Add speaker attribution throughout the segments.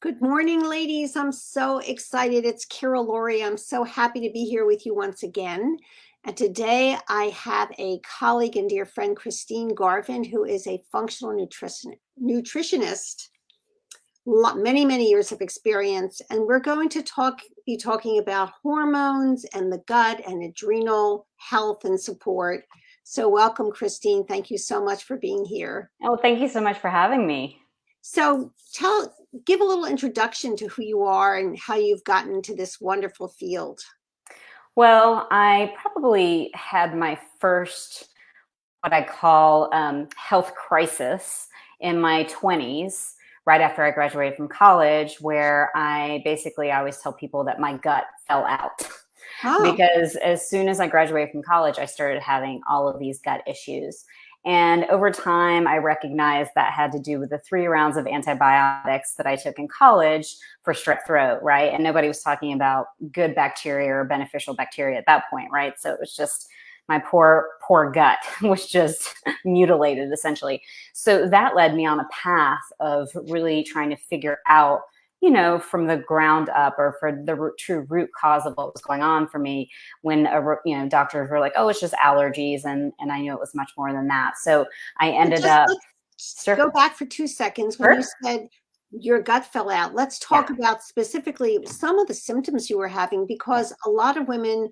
Speaker 1: Good morning, ladies. I'm so excited. It's Lourie. I'm so happy to be here with you once again. And today I have a colleague and dear friend, Christine Garvin, who is a functional nutritionist, many, many years of experience. And we're going to be talking about hormones and the gut and adrenal health and support. So welcome, Christine. Thank you so much for being here.
Speaker 2: Oh, thank you so much for having me.
Speaker 1: So give a little introduction to who you are and how you've gotten into this wonderful field.
Speaker 2: Well, I probably had my first, what I call health crisis in my 20s, right after I graduated from college, where I always tell people that my gut fell out.
Speaker 1: Oh,
Speaker 2: Because as soon as I graduated from college, I started having all of these gut issues. And over time, I recognized that had to do with the 3 rounds of antibiotics that I took in college for strep throat, right? And nobody was talking about good bacteria or beneficial bacteria at that point, right? So it was just my poor gut was just mutilated essentially. So that led me on a path of really trying to figure out, from the ground up, or for the true root cause of what was going on for me, when doctors were like, oh, it's just allergies, and I knew it was much more than that. So I ended up.
Speaker 1: let's go back for 2 seconds. When you said your gut fell out, let's talk about specifically some of the symptoms you were having, because a lot of women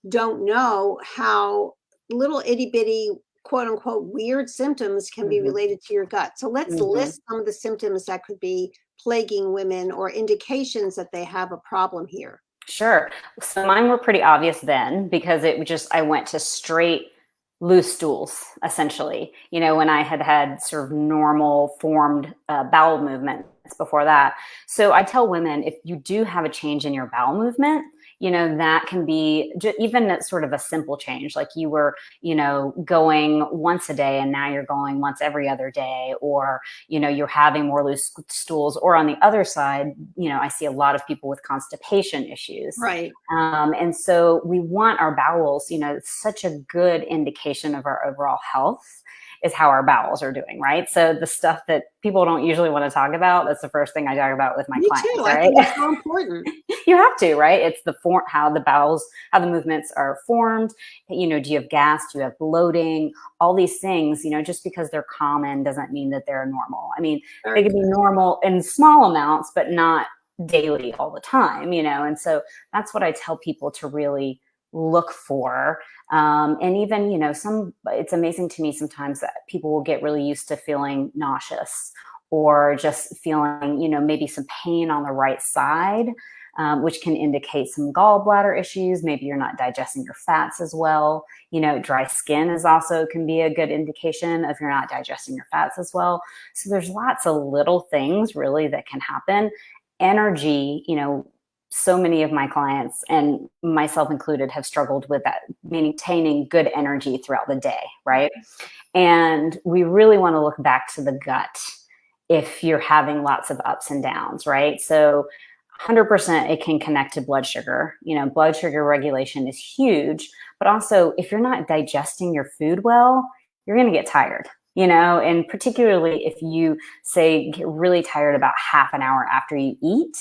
Speaker 1: don't know how little itty bitty, quote unquote, weird symptoms can be related to your gut. So let's list some of the symptoms that could be plaguing women or indications that they have a problem here.
Speaker 2: Sure. So mine were pretty obvious then, because I went to straight loose stools, essentially, when I had sort of normal formed bowel movements before that. So I tell women, if you do have a change in your bowel movement, that can be even sort of a simple change, like you were, going once a day and now you're going once every other day, or, you're having more loose stools, or on the other side, I see a lot of people with constipation issues.
Speaker 1: Right.
Speaker 2: And so we want our bowels, it's such a good indication of our overall health is how our bowels are doing, right? So the stuff that people don't usually want to talk about, that's the first thing I talk about with my clients,
Speaker 1: too.
Speaker 2: right?
Speaker 1: I think it's so important.
Speaker 2: You have to, right? It's how the bowels, how the movements are formed. Do you have gas? Do you have bloating? All these things, just because they're common doesn't mean that they're normal. I mean, they can be normal in small amounts, but not daily all the time, and so that's what I tell people to really look for. And even, it's amazing to me sometimes that people will get really used to feeling nauseous, or just feeling, maybe some pain on the right side, which can indicate some gallbladder issues. Maybe you're not digesting your fats as well. Dry skin can be a good indication if you're not digesting your fats as well. So there's lots of little things really that can happen. Energy, so many of my clients, and myself included, have struggled with that, maintaining good energy throughout the day, right? And we really want to look back to the gut if you're having lots of ups and downs, right? So 100% it can connect to blood sugar. Blood sugar regulation is huge, but also if you're not digesting your food well, you're going to get tired. And particularly if you get really tired about half an hour after you eat,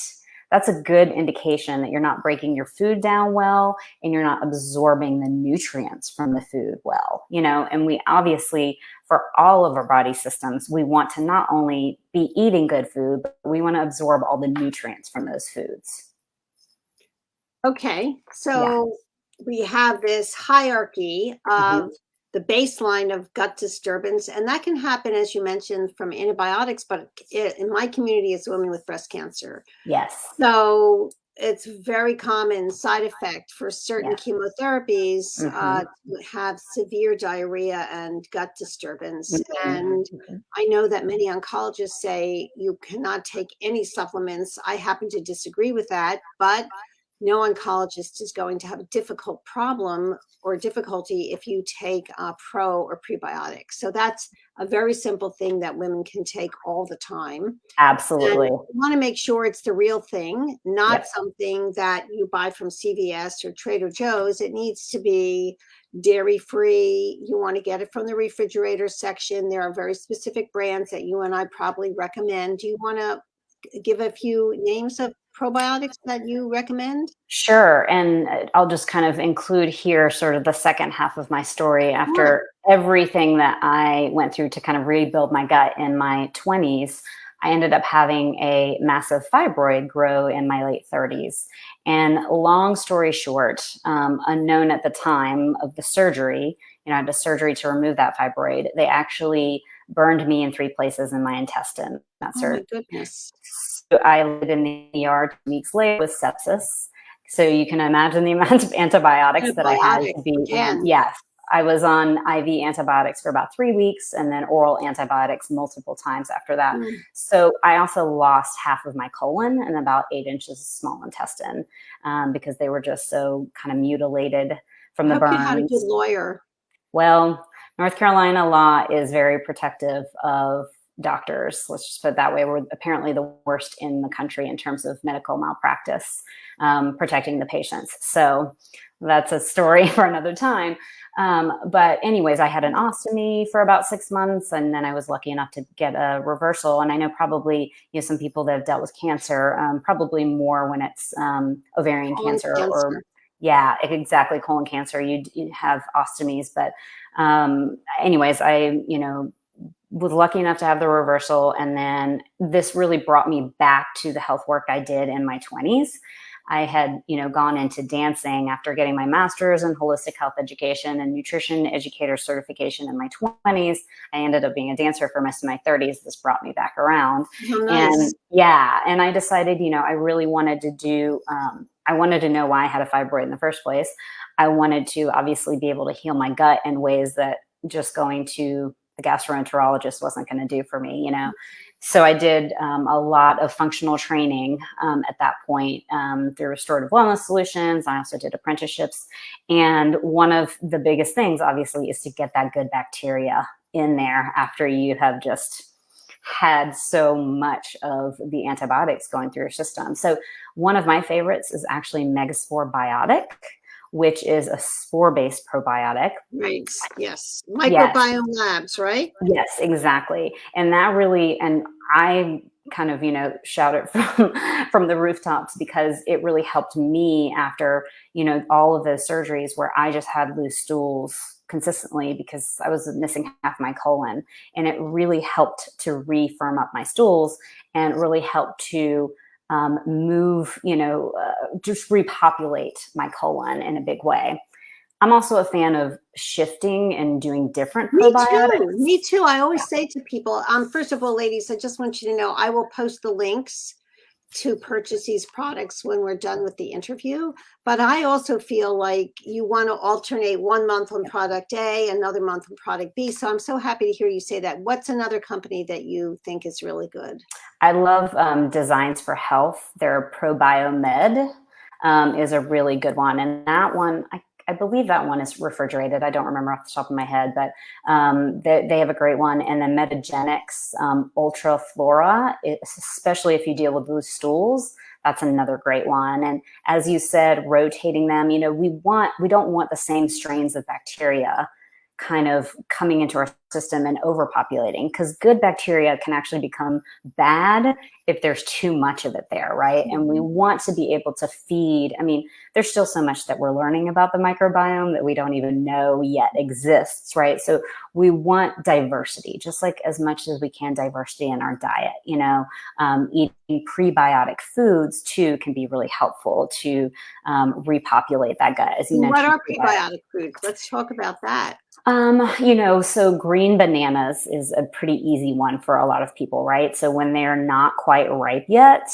Speaker 2: that's a good indication that you're not breaking your food down well, and you're not absorbing the nutrients from the food well, and we obviously, for all of our body systems, we want to not only be eating good food, but we want to absorb all the nutrients from those foods.
Speaker 1: Okay. So we have this hierarchy of the baseline of gut disturbance, and that can happen, as you mentioned, from antibiotics, but in my community, it's women with breast cancer.
Speaker 2: Yes.
Speaker 1: So it's very common side effect for certain chemotherapies to have severe diarrhea and gut disturbance. And I know that many oncologists say you cannot take any supplements. I happen to disagree with that, but no oncologist is going to have a difficult problem or difficulty if you take pro or prebiotics. So that's a very simple thing that women can take all the time.
Speaker 2: Absolutely.
Speaker 1: And you want to make sure it's the real thing, not something that you buy from CVS or Trader Joe's. It needs to be dairy free. You want to get it from the refrigerator section. There are very specific brands that you and I probably recommend. Do you want to give a few names of probiotics that you recommend?
Speaker 2: Sure. And I'll just kind of include here sort of the second half of my story
Speaker 1: Sure.
Speaker 2: after everything that I went through to kind of rebuild my gut in my 20s. I ended up having a massive fibroid grow in my late 30s. And long story short, unknown at the time of the surgery, I had a surgery to remove that fibroid. They actually burned me in 3 places in my intestine. That
Speaker 1: Oh my
Speaker 2: surgery.
Speaker 1: goodness.
Speaker 2: So I lived in the ER 2 weeks later with sepsis. So you can imagine the amount of antibiotics that I had
Speaker 1: Antibiotics
Speaker 2: to be on.
Speaker 1: again.
Speaker 2: Yes, I was on IV antibiotics for about 3 weeks and then oral antibiotics multiple times after that.
Speaker 1: Mm.
Speaker 2: So I also lost half of my colon and about 8 inches of small intestine because they were just so kind of mutilated from
Speaker 1: I
Speaker 2: the
Speaker 1: hope you had a good
Speaker 2: burns.
Speaker 1: lawyer.
Speaker 2: Well, North Carolina law is very protective of doctors. Let's just put it that way. We're apparently the worst in the country in terms of medical malpractice, protecting the patients. So that's a story for another time. But anyways, I had an ostomy for about 6 months, and then I was lucky enough to get a reversal. And I know probably, some people that have dealt with cancer, probably more when it's ovarian
Speaker 1: Colon
Speaker 2: cancer or
Speaker 1: cancer.
Speaker 2: yeah, exactly. Colon cancer, you have ostomies. But anyways, I, was lucky enough to have the reversal. And then this really brought me back to the health work I did in my 20s. I had, gone into dancing after getting my master's in holistic health education and nutrition educator certification in my 20s. I ended up being a dancer for most of my 30s. This brought me back around.
Speaker 1: Oh,
Speaker 2: And
Speaker 1: nice.
Speaker 2: yeah, and I decided, I really wanted to do, I wanted to know why I had a fibroid in the first place. I wanted to obviously be able to heal my gut in ways that just going to the gastroenterologist wasn't going to do for me, So I did a lot of functional training at that point through Restorative Wellness Solutions. I also did apprenticeships. And one of the biggest things, obviously, is to get that good bacteria in there after you have just had so much of the antibiotics going through your system. So one of my favorites is actually Megaspore Biotic, which is a spore-based probiotic.
Speaker 1: Right. Yes.
Speaker 2: Yes.
Speaker 1: Microbiome Labs, right?
Speaker 2: Yes, exactly. And that really, and I kind of, shout it from the rooftops because it really helped me after, all of those surgeries where I just had loose stools consistently because I was missing half my colon. And it really helped to refirm up my stools and really helped to move, just repopulate my colon in a big way. I'm also a fan of shifting and doing different probiotics.
Speaker 1: Me too. I always say to people, first of all, ladies, I just want you to know I will post the links to purchase these products when we're done with the interview. But I also feel like you want to alternate 1 month on product A, another month on product B. So I'm so happy to hear you say that. What's another company that you think is really good?
Speaker 2: I love Designs for Health. Their ProBiomed is a really good one. And that one, I believe that one is refrigerated. I don't remember off the top of my head, but they have a great one. And then Metagenics Ultra Flora, especially if you deal with loose stools, that's another great one. And as you said, rotating them, we don't want the same strains of bacteria kind of coming into our system and overpopulating, because good bacteria can actually become bad if there's too much of it there, right? And we want to be able to feed. I mean, there's still so much that we're learning about the microbiome that we don't even know yet exists, right? So we want diversity, just like as much as we can diversity in our diet. Eating prebiotic foods too can be really helpful to repopulate that gut. As you mentioned,
Speaker 1: what are prebiotic foods? Let's talk about that.
Speaker 2: So green bananas is a pretty easy one for a lot of people, right? So when they're not quite ripe yet,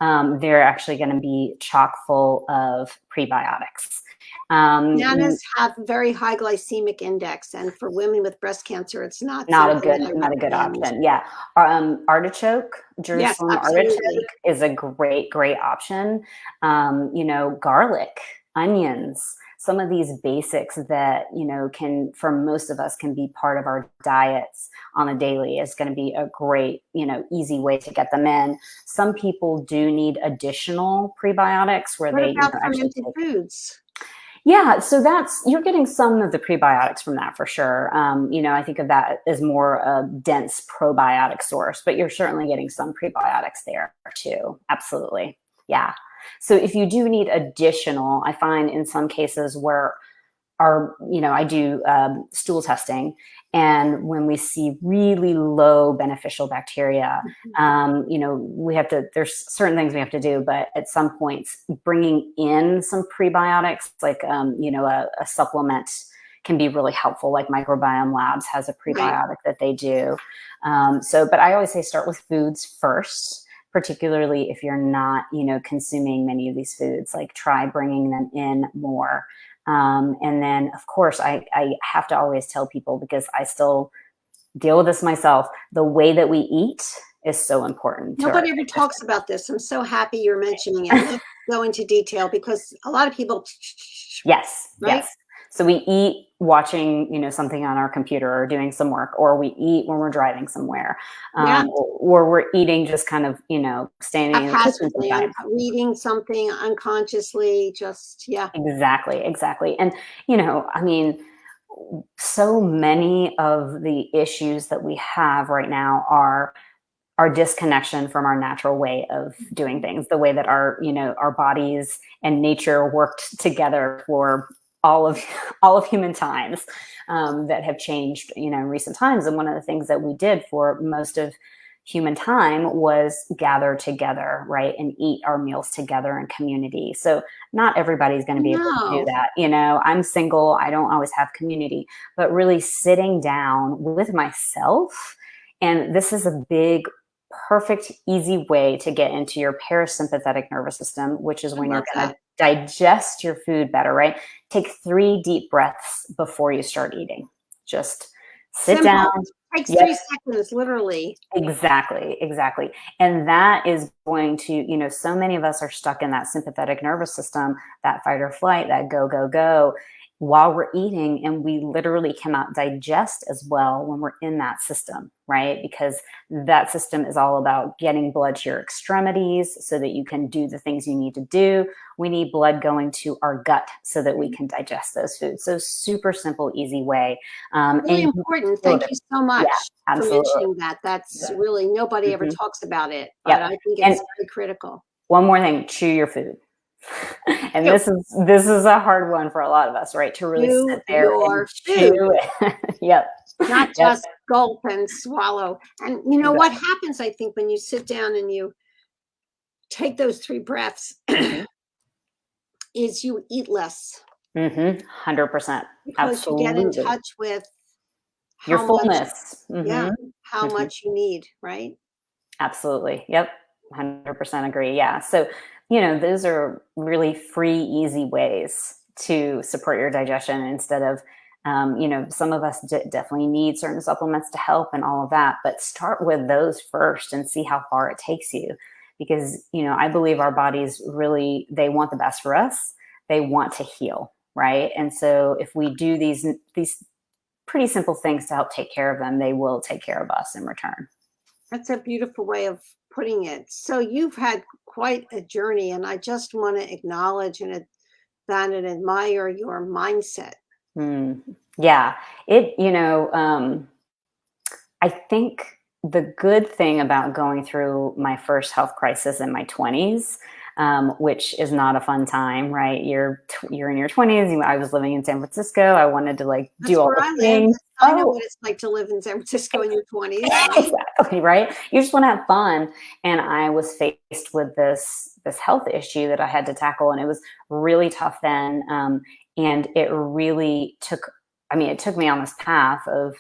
Speaker 2: they're actually going to be chock full of prebiotics.
Speaker 1: Bananas have very high glycemic index, and for women with breast cancer, it's not
Speaker 2: a good option. Yeah, artichoke, Jerusalem artichoke is a great option. Garlic, onions. Some of these basics that, can, for most of us, can be part of our diets on a daily is going to be a great, easy way to get them in. Some people do need additional prebiotics where
Speaker 1: what about fermented foods?
Speaker 2: Yeah, so you're getting some of the prebiotics from that for sure. I think of that as more a dense probiotic source, but you're certainly getting some prebiotics there too. Absolutely. Yeah. So if you do need additional, I find in some cases where I do stool testing, and when we see really low beneficial bacteria, we have to, there's certain things we have to do, but at some points bringing in some prebiotics, like, a supplement can be really helpful. Like Microbiome Labs has a prebiotic that they do. But I always say start with foods first, particularly if you're not, consuming many of these foods, like try bringing them in more. And then, of course, I have to always tell people, because I still deal with this myself, the way that we eat is so important.
Speaker 1: Nobody ever talks about this. I'm so happy you're mentioning it. Let's go into detail, because a lot of people.
Speaker 2: Yes.
Speaker 1: Right?
Speaker 2: Yes. So we eat watching, something on our computer or doing some work, or we eat when we're driving somewhere, or we're eating just kind of, standing in the kitchen sometimes.
Speaker 1: Reading something unconsciously,
Speaker 2: Exactly. And, so many of the issues that we have right now are our disconnection from our natural way of doing things, the way that our bodies and nature worked together for all of human times, that have changed, in recent times. And one of the things that we did for most of human time was gather together, right, and eat our meals together in community. So not everybody's going to be able to do that. I'm single, I don't always have community, but really sitting down with myself. And this is a big, perfect, easy way to get into your parasympathetic nervous system, which is when you're going to digest your food better, right? Take 3 deep breaths before you start eating. Just sit down.
Speaker 1: It takes 3 seconds, literally.
Speaker 2: Exactly. And that is going to, so many of us are stuck in that sympathetic nervous system, that fight or flight, that go, while we're eating, and we literally cannot digest as well when we're in that system, right? Because that system is all about getting blood to your extremities so that you can do the things you need to do. We need blood going to our gut so that we can digest those foods. So super simple, easy way.
Speaker 1: Really important. Thank you so much for mentioning that. That's really, nobody ever talks about it, but I think it's very critical.
Speaker 2: One more thing, chew your food. And this is a hard one for a lot of us, right? To really sit there and chew it.
Speaker 1: Not just gulp and swallow. And what happens, I think, when you sit down and you take those 3 breaths is you eat less.
Speaker 2: 100%.
Speaker 1: Because
Speaker 2: Absolutely.
Speaker 1: you get in touch with
Speaker 2: your fullness.
Speaker 1: How much you need, right?
Speaker 2: Absolutely. Yep. 100% agree. Yeah. So, those are really free, easy ways to support your digestion instead of, some of us definitely need certain supplements to help and all of that, but start with those first and see how far it takes you. Because, I believe our bodies really, they want the best for us. They want to heal, right? And so if we do these pretty simple things to help take care of them, they will take care of us in return.
Speaker 1: That's a beautiful way of putting it. So you've had quite a journey, and I just want to acknowledge and admire your mindset.
Speaker 2: Yeah, I think the good thing about going through my first health crisis in my 20s, which is not a fun time, right? You're in your 20s. I was living in San Francisco. I wanted to do all the things.
Speaker 1: I know what it's like to live in San Francisco in your 20s.
Speaker 2: Exactly, right? You just want to have fun. And I was faced with this health issue that I had to tackle, and it was really tough then. And it really took me on this path of,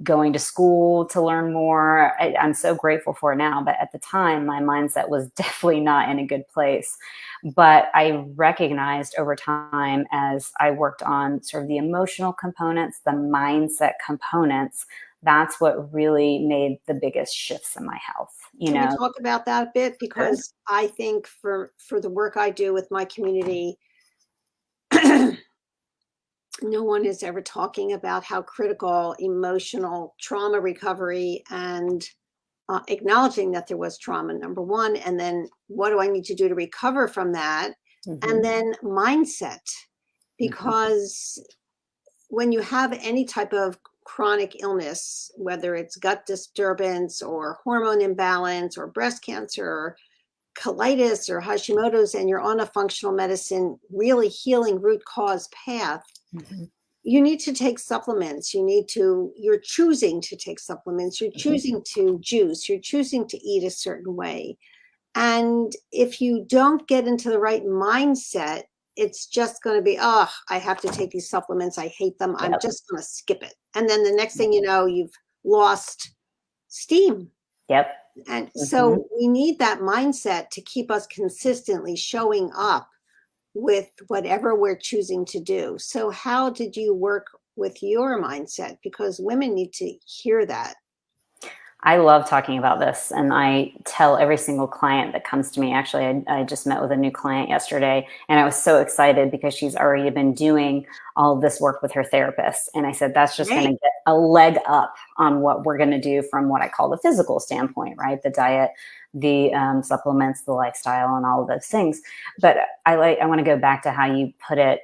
Speaker 2: going to school to learn more. I'm so grateful for it now. But at the time, my mindset was definitely not in a good place. But I recognized over time, as I worked on sort of the emotional components, the mindset components, that's what really made the biggest shifts in my health.
Speaker 1: Can we talk about that a bit? Because I think for the work I do with my community, no one is ever talking about how critical emotional trauma recovery and acknowledging that there was trauma, number one, and then what do I need to do to recover from that? And then mindset. because when you have any type of chronic illness, whether it's gut disturbance or hormone imbalance or breast cancer or colitis or Hashimoto's, and you're on a functional medicine, really healing root cause path, you need to take supplements. You're choosing to take supplements. You're choosing to juice. You're choosing to eat a certain way. And if you don't get into the right mindset, it's just going to be, oh, I have to take these supplements. I hate them. I'm just going to skip it. And then the next thing you know, you've lost steam.
Speaker 2: Yep.
Speaker 1: And so we need that mindset to keep us consistently showing up with whatever we're choosing to do. So how did you work with your mindset? Because women need to hear that.
Speaker 2: I love talking about this, and I tell every single client that comes to me. Actually, I just met with a new client yesterday, and I was so excited because she's already been doing all of this work with her therapist. And I said, that's just going to get a leg up on what we're going to do from what I call the physical standpoint, right? The diet, the supplements, the lifestyle, and all of those things. But I want to go back to how you put it,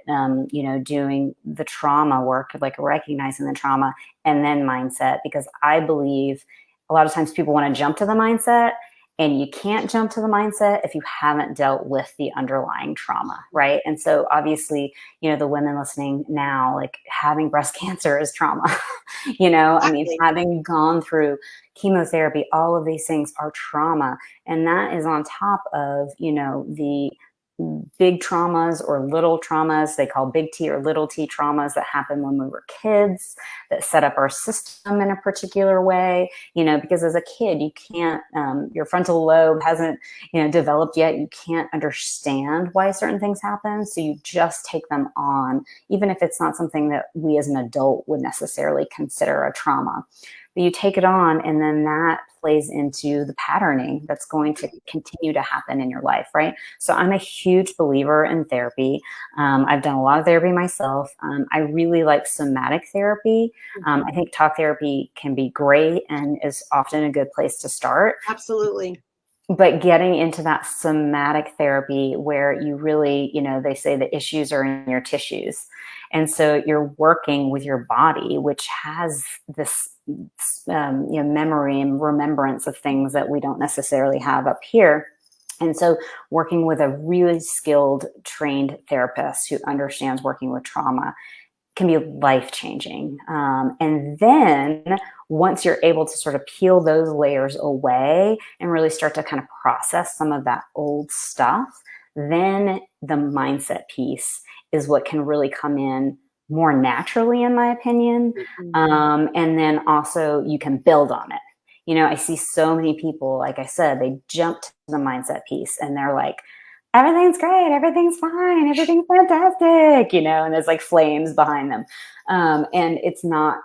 Speaker 2: doing the trauma work, like recognizing the trauma and then mindset, because I believe a lot of times people want to jump to the mindset, and you can't jump to the mindset if you haven't dealt with the underlying trauma, right? And so obviously, the women listening now, like having breast cancer is trauma, I mean, having gone through chemotherapy, all of these things are trauma. And that is on top of, the big traumas or little traumas, they call big T or little t traumas, that happen when we were kids, that set up our system in a particular way, because as a kid, you can't, your frontal lobe hasn't, developed yet. You can't understand why certain things happen. So you just take them on, even if it's not something that we as an adult would necessarily consider a trauma. But you take it on, and then that plays into the patterning that's going to continue to happen in your life, right? So I'm a huge believer in therapy. I've done a lot of therapy myself. I really like somatic therapy. I think talk therapy can be great and is often a good place to start.
Speaker 1: Absolutely.
Speaker 2: But getting into that somatic therapy where you really, they say the issues are in your tissues. And so you're working with your body, which has this memory and remembrance of things that we don't necessarily have up here. And so working with a really skilled, trained therapist who understands working with trauma can be life-changing. And then once you're able to sort of peel those layers away and really start to kind of process some of that old stuff, then the mindset piece is what can really come in more naturally, in my opinion. And then also you can build on it. I see so many people, like I said, they jump to the mindset piece and they're like, everything's great, everything's fine, everything's fantastic, and there's like flames behind them. And it's not,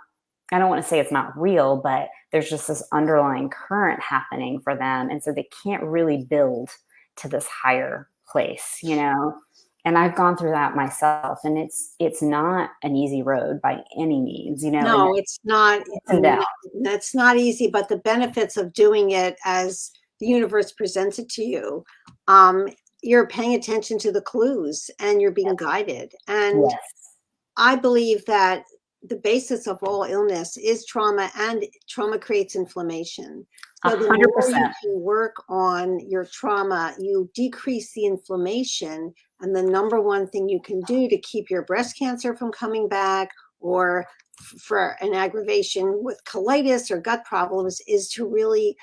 Speaker 2: I don't want to say it's not real, but there's just this underlying current happening for them. And so they can't really build to this higher place, And I've gone through that myself, and it's not an easy road by any means,
Speaker 1: No, it's not. That's not easy, but the benefits of doing it as the universe presents it to you, you're paying attention to the clues and you're being guided. And I believe that the basis of all illness is trauma, and trauma creates inflammation. So the
Speaker 2: 100%.
Speaker 1: more you can work on your trauma, you decrease the inflammation. And the number one thing you can do to keep your breast cancer from coming back, or for an aggravation with colitis or gut problems, is to really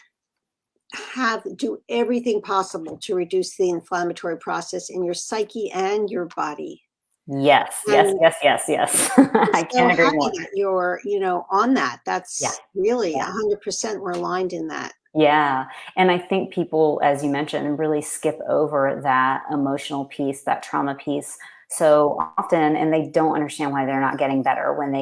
Speaker 1: do everything possible to reduce the inflammatory process in your psyche and your body.
Speaker 2: Yes. I can't agree more.
Speaker 1: You're, on that. That's really 100% we're aligned in that.
Speaker 2: Yeah. And I think people, as you mentioned, really skip over that emotional piece, that trauma piece so often, and they don't understand why they're not getting better when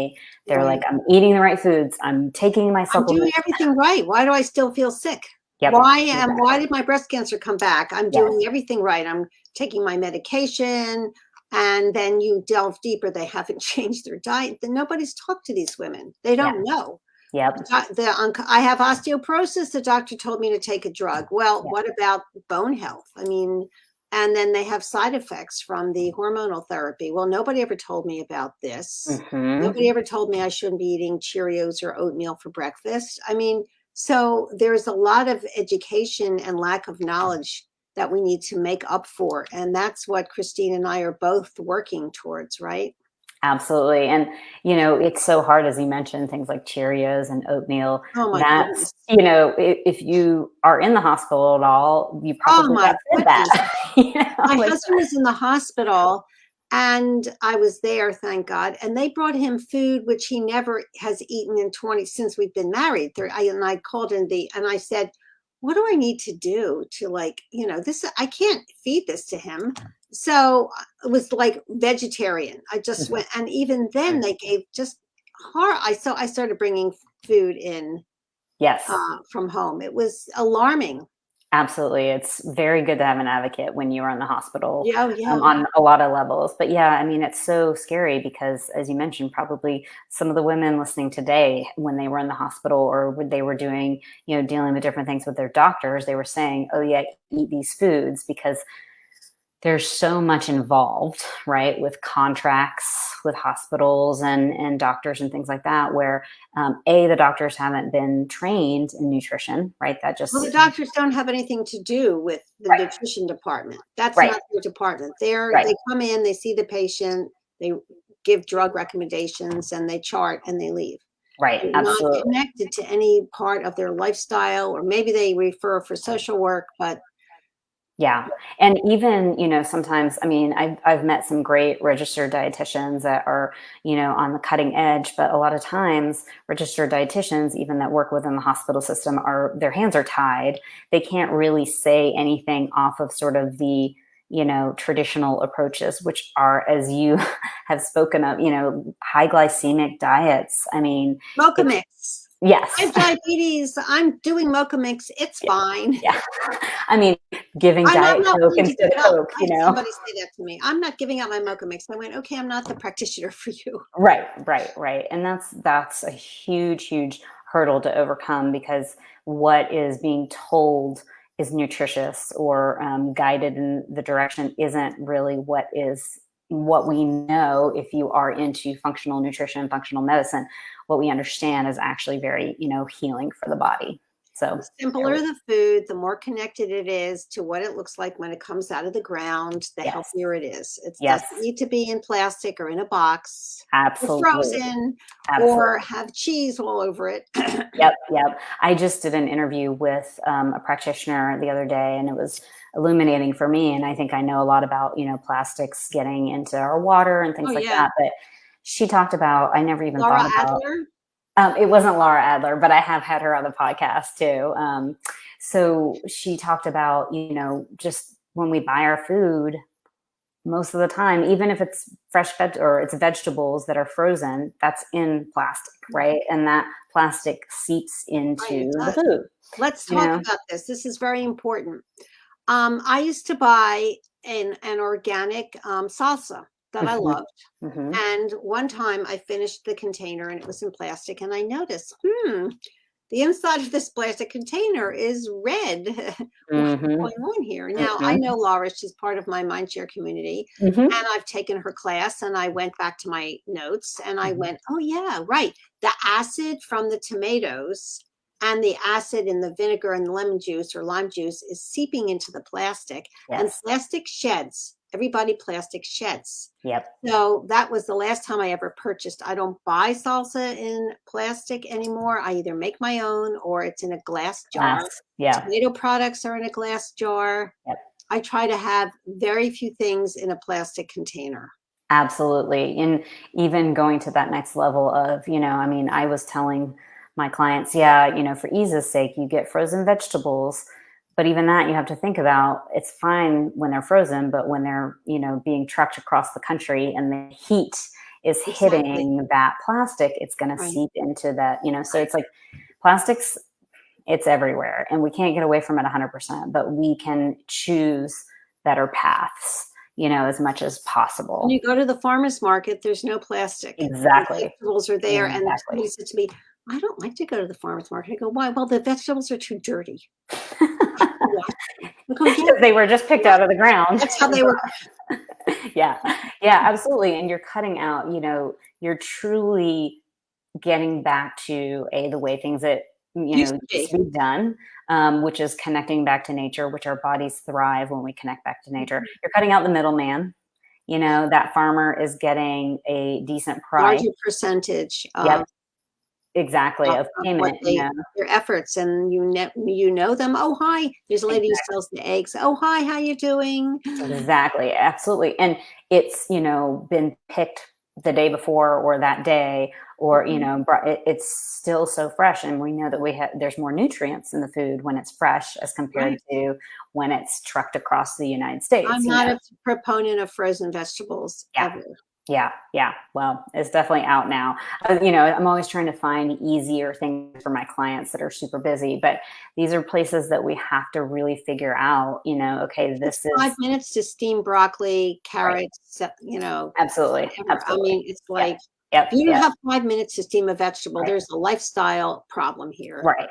Speaker 2: they're like, I'm eating the right foods, I'm taking my supplements,
Speaker 1: I'm doing everything right. Why do I still feel sick? Why did my breast cancer come back? I'm doing everything right. I'm taking my medication. And then you delve deeper. They haven't changed their diet. Then nobody's talked to these women. They don't know. I have osteoporosis. The doctor told me to take a drug. Well, what about bone health? I mean, and then they have side effects from the hormonal therapy. Well, nobody ever told me about this. Nobody ever told me I shouldn't be eating Cheerios or oatmeal for breakfast. I mean, so there's a lot of education and lack of knowledge that we need to make up for. And that's what Christine and I are both working towards, right?
Speaker 2: Absolutely. And, it's so hard, as you mentioned, things like Cheerios and oatmeal.
Speaker 1: Oh my
Speaker 2: That's,
Speaker 1: goodness.
Speaker 2: if you are in the hospital at all, you
Speaker 1: Oh
Speaker 2: probably
Speaker 1: my
Speaker 2: got fed
Speaker 1: goodness.
Speaker 2: that.
Speaker 1: My husband was in the hospital and I was there, thank God. And they brought him food, which he never has eaten since we've been married. And I called and I said, what do I need to do to this? I can't feed this to him. So it was like vegetarian. I just went, and even then they gave just I started bringing food in
Speaker 2: Yes.
Speaker 1: From home. It was alarming.
Speaker 2: Absolutely. It's very good to have an advocate when you are in the hospital
Speaker 1: Yeah.
Speaker 2: on a lot of levels. But yeah, I mean, it's so scary because, as you mentioned, probably some of the women listening today, when they were in the hospital or when they were doing, dealing with different things with their doctors, they were saying, oh, yeah, eat these foods because there's so much involved, right, with contracts with hospitals and doctors and things like that, where the doctors haven't been trained in nutrition, right? That just
Speaker 1: the doctors don't have anything to do with the nutrition department. That's not their department. They come in, they see the patient, they give drug recommendations, and they chart and they leave.
Speaker 2: Right,
Speaker 1: They're
Speaker 2: absolutely.
Speaker 1: not connected to any part of their lifestyle, or maybe they refer for social work, but
Speaker 2: yeah. And even, sometimes, I mean, I've met some great registered dietitians that are, on the cutting edge, but a lot of times registered dietitians, even that work within the hospital system, their hands are tied. They can't really say anything off of sort of the, traditional approaches, which are, as you have spoken of, high glycemic diets. I mean,
Speaker 1: mocha mix.
Speaker 2: Yes.
Speaker 1: I have diabetes. I'm doing mocha mix. It's fine.
Speaker 2: Yeah. I mean, giving Diet Coke instead of Coke,
Speaker 1: Somebody say that to me. I'm not giving out my mocha mix. I went, okay, I'm not the practitioner for you.
Speaker 2: Right. And that's a huge, huge hurdle to overcome, because what is being told is nutritious or guided in the direction isn't really what we know. If you are into functional nutrition, functional medicine, what we understand is actually very, healing for the body. So
Speaker 1: the simpler the food, the more connected it is to what it looks like when it comes out of the ground, the healthier it is. It doesn't need to be in plastic or in a box.
Speaker 2: Absolutely.
Speaker 1: Or frozen. Absolutely. Or have cheese all over it.
Speaker 2: Yep. I just did an interview with a practitioner the other day, and it was illuminating for me. And I think I know a lot about, plastics getting into our water and things that. But she talked about, I never even thought about. It wasn't Laura Adler, but I have had her on the podcast too. So she talked about, just when we buy our food, most of the time, even if it's fresh or it's vegetables that are frozen, that's in plastic, right? And that plastic seeps into the food.
Speaker 1: Let's talk about this. This is very important. I used to buy an organic salsa that I loved. Mm-hmm. And one time I finished the container and it was in plastic, and I noticed, the inside of this plastic container is red. What's going on here? Now, I know Laura, she's part of my Mindshare community, and I've taken her class, and I went back to my notes and I went, oh yeah, right. The acid from the tomatoes and the acid in the vinegar and lemon juice or lime juice is seeping into the plastic, and plastic sheds. Everybody, plastic sheds.
Speaker 2: Yep.
Speaker 1: So that was the last time I ever purchased. I don't buy salsa in plastic anymore. I either make my own or it's in a glass jar. Tomato products are in a glass jar.
Speaker 2: Yep.
Speaker 1: I try to have very few things in a plastic container.
Speaker 2: Absolutely. And even going to that next level of, I was telling my clients, for ease's sake, you get frozen vegetables. But even that, you have to think about, it's fine when they're frozen, but when they're, being trucked across the country and the heat is hitting that plastic, it's going to seep into that, so it's like plastics, it's everywhere, and we can't get away from it 100%, but we can choose better paths, as much as possible.
Speaker 1: When you go to the farmer's market, there's no plastic.
Speaker 2: Exactly.
Speaker 1: The vegetables are there. And somebody said to me, I don't like to go to the farmer's market. I go, why? Well, the vegetables are too dirty.
Speaker 2: They're they were just picked out of the ground.
Speaker 1: That's how they were.
Speaker 2: Yeah, absolutely. And you're cutting out, you're truly getting back to the way things that, used to be done, which is connecting back to nature, which our bodies thrive when we connect back to nature. You're cutting out the middleman. That farmer is getting a decent price.
Speaker 1: Larger percentage
Speaker 2: Yep. Exactly, of payment,
Speaker 1: their efforts, and you know them. Oh, hi, there's a lady who sells the eggs. Oh, hi, how you doing?
Speaker 2: Exactly, absolutely. And it's, been picked the day before or that day, or, it's still so fresh. And we know that there's more nutrients in the food when it's fresh as compared to when it's trucked across the United States.
Speaker 1: I'm not a proponent of frozen vegetables ever.
Speaker 2: Yeah. Well, it's definitely out now. I'm always trying to find easier things for my clients that are super busy, but these are places that we have to really figure out, okay, this is
Speaker 1: 5 minutes to steam broccoli, carrots,
Speaker 2: Absolutely.
Speaker 1: I mean, it's like,
Speaker 2: if
Speaker 1: you don't have 5 minutes to steam a vegetable, there's a lifestyle problem here.
Speaker 2: Right.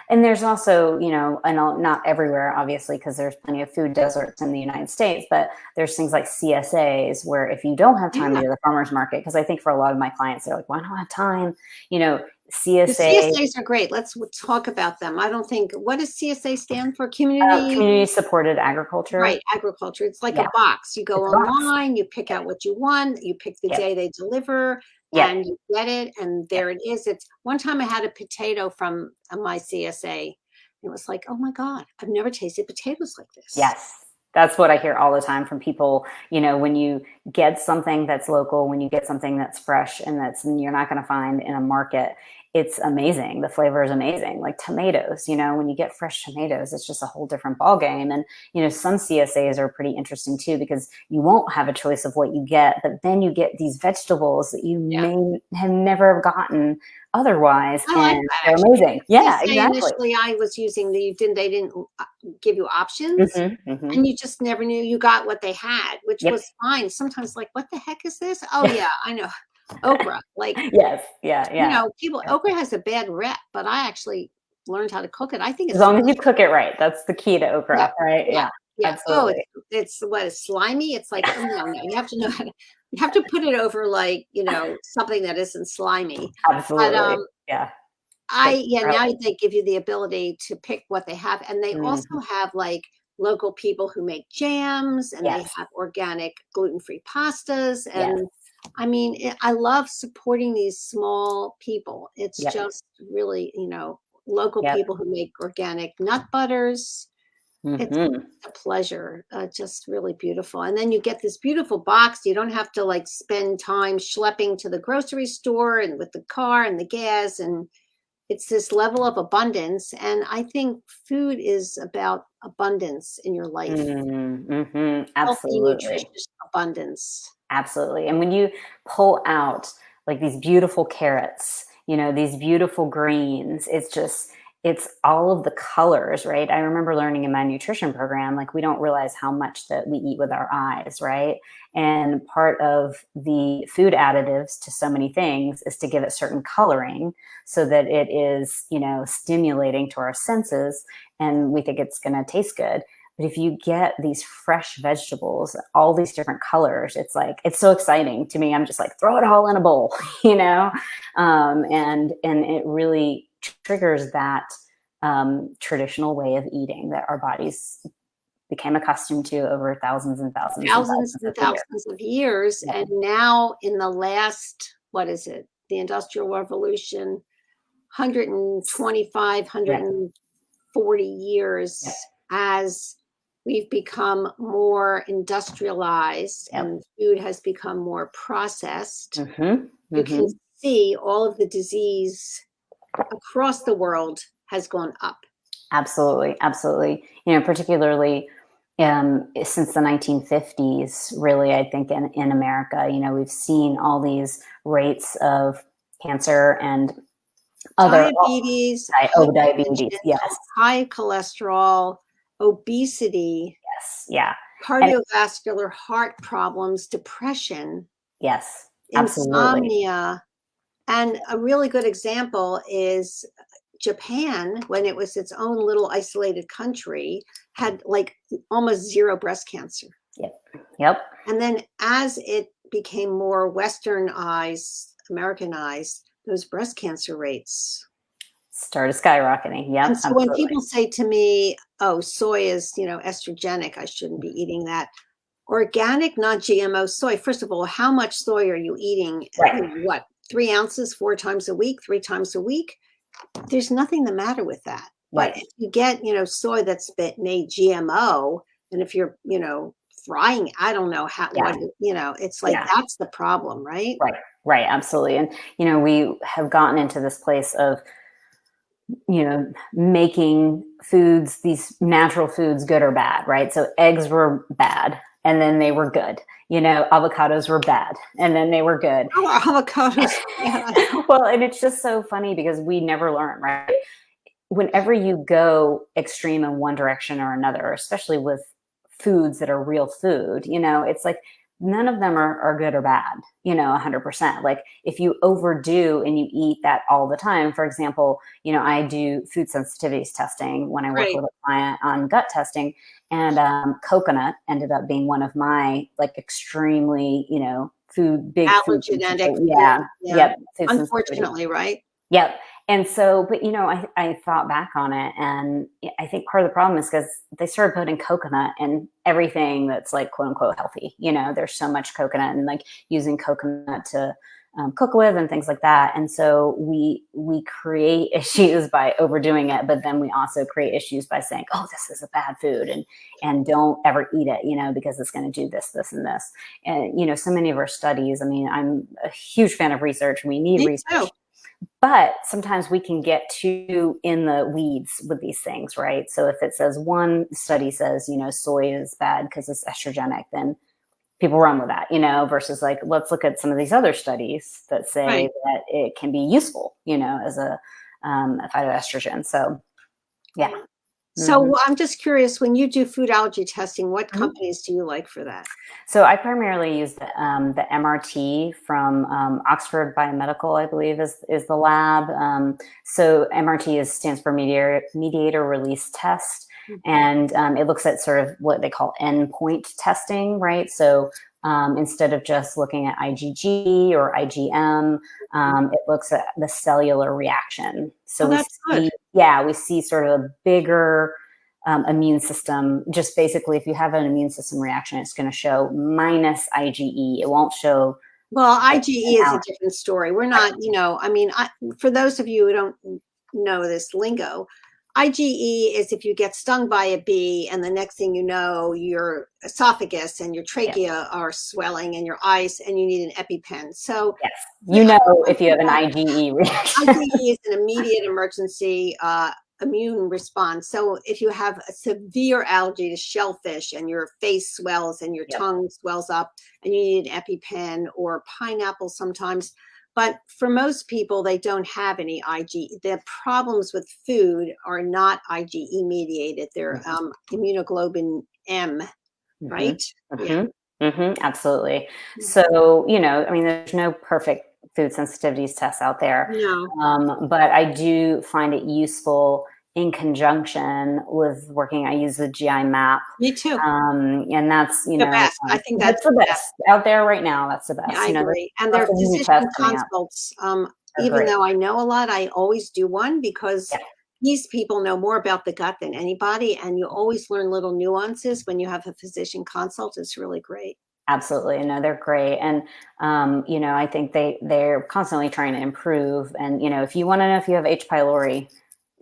Speaker 2: And there's also, and not everywhere, obviously, because there's plenty of food deserts in the United States, but there's things like CSAs where if you don't have time to go to the farmer's market, because I think for a lot of my clients, they're like, well, I don't have time, CSA.
Speaker 1: CSAs are great. Let's talk about them. What does CSA stand for? Community
Speaker 2: supported agriculture.
Speaker 1: Right, agriculture. It's like a box. You go online, you pick out what you want, you pick the day they deliver, and you get it, and there it is. It's one time I had a potato from my CSA. It was like, oh my God, I've never tasted potatoes like this.
Speaker 2: Yes. That's what I hear all the time from people, when you get something that's local, when you get something that's fresh and you're not going to find in a market, it's amazing. The flavor is amazing. Like tomatoes, when you get fresh tomatoes, it's just a whole different ballgame. And, some CSAs are pretty interesting too, because you won't have a choice of what you get, but then you get these vegetables that you may have never gotten otherwise. And they're amazing. Yeah, exactly.
Speaker 1: Initially I was using they didn't give you options, and you just never knew you got what they had, which was fine. Sometimes like, what the heck is this? Oh yeah, I know. Okra, like
Speaker 2: yes, yeah.
Speaker 1: Okra has a bad rep, but I actually learned how to cook it. I think it's
Speaker 2: as long as you cook it right. That's the key to okra, right?
Speaker 1: Yeah.
Speaker 2: Absolutely.
Speaker 1: Oh, it's slimy. It's like, oh no, you have to know how to. You have to put it over like something that isn't slimy.
Speaker 2: Absolutely. But,
Speaker 1: now they give you the ability to pick what they have, and they also have like local people who make jams, and they have organic gluten-free pastas, and I mean, I love supporting these small people. It's just really, local people who make organic nut butters. It's a pleasure, just really beautiful. And then you get this beautiful box. You don't have to like spend time schlepping to the grocery store and with the car and the gas. And it's this level of abundance. And I think food is about abundance in your life.
Speaker 2: Absolutely.
Speaker 1: Healthy, nutritious abundance.
Speaker 2: Absolutely. And when you pull out like these beautiful carrots, these beautiful greens, it's all of the colors, right? I remember learning in my nutrition program, like we don't realize how much that we eat with our eyes, right? And part of the food additives to so many things is to give it certain coloring so that it is, stimulating to our senses and we think it's going to taste good. But if you get these fresh vegetables, all these different colors, it's so exciting to me. I'm just like, throw it all in a bowl, and it really triggers that traditional way of eating that our bodies became accustomed to over thousands and thousands
Speaker 1: of years. And now in the last, the Industrial Revolution, 125, 140 years as we've become more industrialized and food has become more processed. You can see all of the disease across the world has gone up. Absolutely.
Speaker 2: Particularly since the 1950s, really, I think in America, we've seen all these rates of cancer and other
Speaker 1: diabetes, high cholesterol, obesity, cardiovascular heart problems, depression, insomnia. And a really good example is Japan, when it was its own little isolated country, had like almost zero breast cancer.
Speaker 2: Yep.
Speaker 1: And then as it became more Westernized, Americanized, those breast cancer rates
Speaker 2: started skyrocketing. Yep.
Speaker 1: And so when people say to me, oh, soy is, estrogenic, I shouldn't be eating that. Organic, non-GMO soy. First of all, how much soy are you eating?
Speaker 2: Right.
Speaker 1: What, 3 ounces, 4 times a week, 3 times a week? There's nothing the matter with that. But if you get, soy that's been made GMO, and if you're, frying, I don't know how, it's like, that's the problem, right?
Speaker 2: Right. Absolutely. And, we have gotten into this place of, making foods, these natural foods, good or bad, right? So eggs were bad and then they were good. Avocados were bad and then they were good.
Speaker 1: Oh, avocados.
Speaker 2: Well, and it's just so funny because we never learn, right? Whenever you go extreme in one direction or another, especially with foods that are real food, it's like none of them are good or bad, 100%. Like if you overdo and you eat that all the time, for example, I do food sensitivities testing when I work with a client on gut testing, and coconut ended up being one of my like extremely, big
Speaker 1: allergenic.
Speaker 2: Yep.
Speaker 1: Unfortunately, right?
Speaker 2: Yep. And so, but I thought back on it, and I think part of the problem is because they started putting coconut in everything that's like quote unquote healthy. There's so much coconut and like using coconut to cook with and things like that. And so we create issues by overdoing it, but then we also create issues by saying, oh, this is a bad food and don't ever eat it, because it's going to do this, this, and this. And, so many of our studies, I mean, I'm a huge fan of research. We need research. But sometimes we can get too in the weeds with these things, right? So if it says one study says, soy is bad because it's estrogenic, then people run with that, versus like, let's look at some of these other studies that say that it can be useful, as a phytoestrogen. So, yeah.
Speaker 1: So I'm just curious, when you do food allergy testing, what companies do you like for that?
Speaker 2: So I primarily use the MRT from Oxford Biomedical, I believe is the lab. So MRT stands for mediator release test. And it looks at sort of what they call endpoint testing, right? So instead of just looking at IgG or IgM, it looks at the cellular reaction. So we see sort of a bigger immune system. Just basically, if you have an immune system reaction, it's going to show minus IgE. It won't show.
Speaker 1: Well, IgE is a different story. We're not, for those of you who don't know this lingo, IgE is if you get stung by a bee and the next thing you know, your esophagus and your trachea are swelling and your eyes, and you need an EpiPen. So
Speaker 2: yes, if you have an IgE reaction.
Speaker 1: IgE is an immediate emergency immune response. So if you have a severe allergy to shellfish and your face swells and your tongue swells up and you need an EpiPen, or pineapple sometimes. But for most people, they don't have any IgE. The problems with food are not IgE mediated. They're immunoglobulin M, right?
Speaker 2: Absolutely. So, I mean, there's no perfect food sensitivities tests out there.
Speaker 1: No.
Speaker 2: But I do find it useful in conjunction with working. I use the GI map.
Speaker 1: Me too.
Speaker 2: And that's,
Speaker 1: the best. I think that's
Speaker 2: the best out there right now. That's the best.
Speaker 1: Yeah, I agree. And their physician consults, even though I know a lot, I always do one because these people know more about the gut than anybody. And you always learn little nuances when you have a physician consult. It's really great.
Speaker 2: Absolutely. No, they're great. And, I think they're constantly trying to improve. And, if you want to know if you have H. pylori,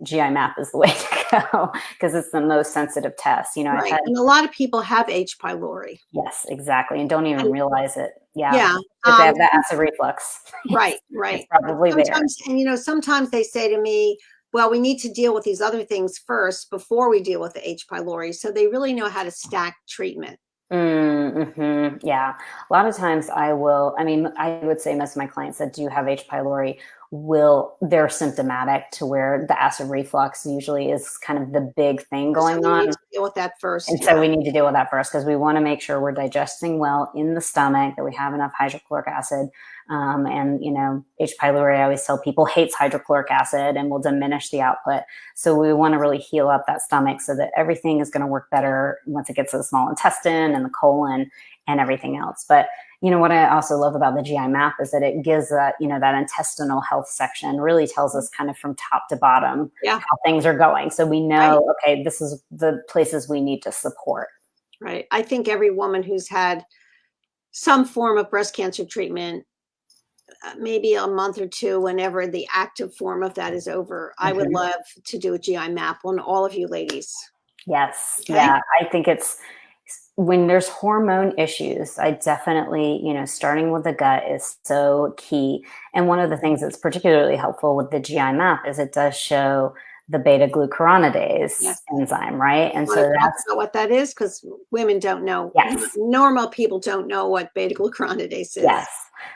Speaker 2: GI map is the way to go because it's the most sensitive test.
Speaker 1: And a lot of people have H. pylori.
Speaker 2: Yes, exactly. And don't even realize it.
Speaker 1: Yeah.
Speaker 2: If they have the acid reflux.
Speaker 1: Right.
Speaker 2: It's probably
Speaker 1: sometimes, there. And, sometimes they say to me, well, we need to deal with these other things first before we deal with the H. pylori. So they really know how to stack treatment.
Speaker 2: Yeah. A lot of times I would say most of my clients that do have H. pylori they're symptomatic to where the acid reflux usually is kind of the big thing going on.
Speaker 1: We need to deal with that first.
Speaker 2: And so we need to deal with that first because we want to make sure we're digesting well in the stomach, that we have enough hydrochloric acid. And, H. pylori, I always tell people, hates hydrochloric acid and will diminish the output. So we want to really heal up that stomach so that everything is going to work better once it gets to the small intestine and the colon and everything else. But what I also love about the GI map is that it gives that, that intestinal health section, really tells us kind of from top to bottom how things are going. So we know, okay, this is the places we need to support.
Speaker 1: Right. I think every woman who's had some form of breast cancer treatment, maybe a month or two, whenever the active form of that is over, I would love to do a GI map on all of you ladies.
Speaker 2: Yes.
Speaker 1: Okay?
Speaker 2: Yeah. I think it's, when there's hormone issues, I definitely, starting with the gut is so key. And one of the things that's particularly helpful with the GI map is it does show the beta glucuronidase enzyme, right? And so that's
Speaker 1: what that is, because women don't know.
Speaker 2: Yes.
Speaker 1: Normal people don't know what beta glucuronidase is.
Speaker 2: Yes.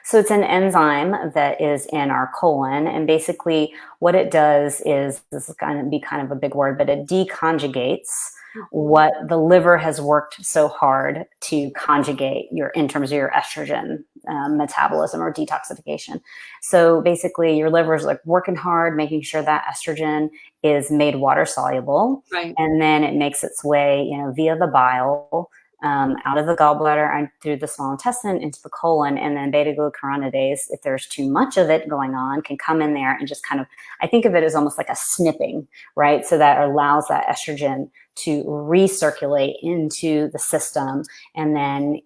Speaker 2: So it's an enzyme that is in our colon, and basically what it does is, this is going to be kind of a big word, but it deconjugates what the liver has worked so hard to conjugate in terms of your estrogen metabolism or detoxification. So basically your liver is like working hard, making sure that estrogen is made water soluble.
Speaker 1: Right.
Speaker 2: And then it makes its way, via the bile, out of the gallbladder and through the small intestine into the colon. And then beta glucuronidase, if there's too much of it going on, can come in there and just kind of, I think of it as almost like a snipping, right? So that allows that estrogen to recirculate into the system. And then,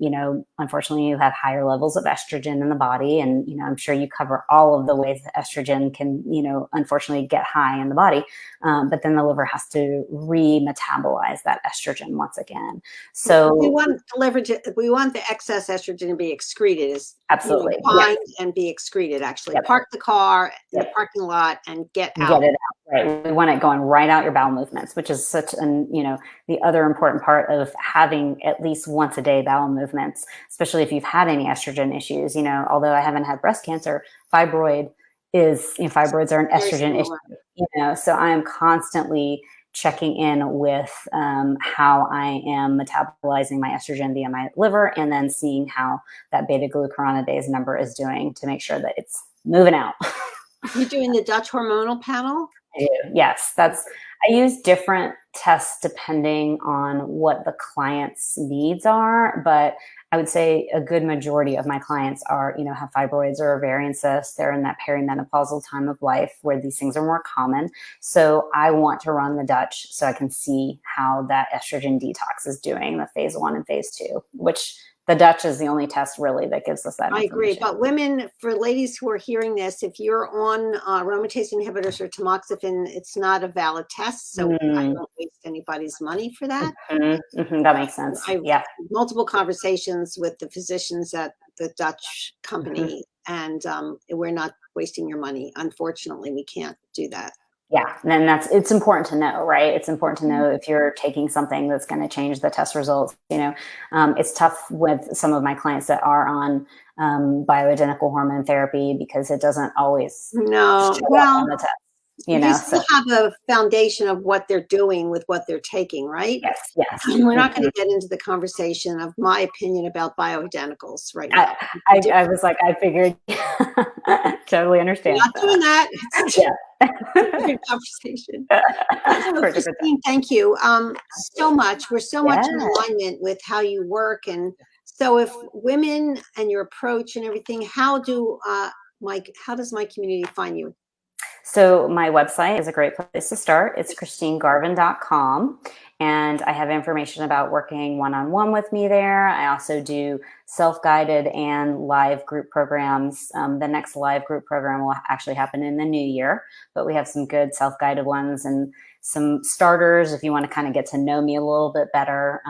Speaker 2: unfortunately, you have higher levels of estrogen in the body. And, I'm sure you cover all of the ways that estrogen can, unfortunately get high in the body. But then the liver has to re-metabolize that estrogen once again. So
Speaker 1: we want the excess estrogen to be excreted,
Speaker 2: absolutely
Speaker 1: find and be excreted. Actually, park the car in the parking lot and get out.
Speaker 2: Get it out. Right. We want it going right out your bowel movements, which is such the other important part of having at least once a day bowel movements, especially if you've had any estrogen issues. Although I haven't had breast cancer, fibroids are an estrogen issue. So I am constantly checking in with how I am metabolizing my estrogen via my liver, and then seeing how that beta glucuronidase number is doing to make sure that it's moving out.
Speaker 1: You're doing the Dutch hormonal panel?
Speaker 2: I do. Yes, I use different tests depending on what the client's needs are, but I would say a good majority of my clients are, have fibroids or ovarian cysts. They're in that perimenopausal time of life where these things are more common. So I want to run the Dutch so I can see how that estrogen detox is doing, the phase 1 and phase 2, which the Dutch is the only test really that gives us that.
Speaker 1: I agree. But women, for ladies who are hearing this, if you're on aromatase inhibitors or tamoxifen, it's not a valid test. So I don't waste anybody's money for that.
Speaker 2: That makes sense.
Speaker 1: I have multiple conversations with the physicians at the Dutch company, and we're not wasting your money. Unfortunately, we can't do that.
Speaker 2: Yeah. And it's important to know, right? It's important to know if you're taking something that's going to change the test results. It's tough with some of my clients that are on bioidentical hormone therapy because it doesn't always show up on the test.
Speaker 1: You still have a foundation of what they're doing with what they're taking, right?
Speaker 2: Yes.
Speaker 1: We're not going to get into the conversation of my opinion about bioidenticals right now.
Speaker 2: I was like, I figured, totally understand.
Speaker 1: Not doing that. Good conversation. Christine, thank you so much. We're so much in alignment with how you work, and so if women and your approach and everything, how does my community find you?
Speaker 2: So my website is a great place to start. It's christinegarvin.com. And I have information about working one-on-one with me there. I also do self-guided and live group programs. The next live group program will actually happen in the new year, but we have some good self-guided ones and some starters if you want to kind of get to know me a little bit better.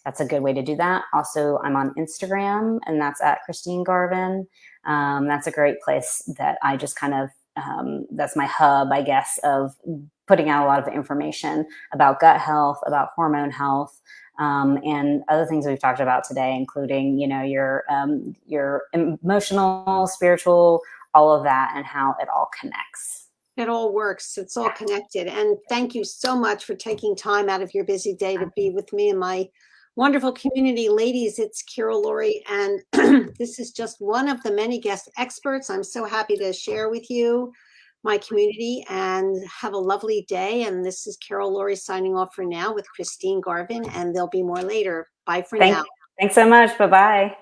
Speaker 2: That's a good way to do that. Also, I'm on Instagram, and that's at Christine Garvin. That's a great place that I just kind of that's my hub, I guess, of putting out a lot of information about gut health, about hormone health, and other things we've talked about today, including, your emotional, spiritual, all of that, and how it all connects.
Speaker 1: It all works. It's all connected. And thank you so much for taking time out of your busy day to be with me and my Wonderful community. Ladies, it's Carol Lourie, and this is just one of the many guest experts. I'm so happy to share with you my community, and have a lovely day. And this is Carol Lourie signing off for now with Christine Garvin, and there'll be more later. Bye for now.
Speaker 2: Thanks so much. Bye-bye.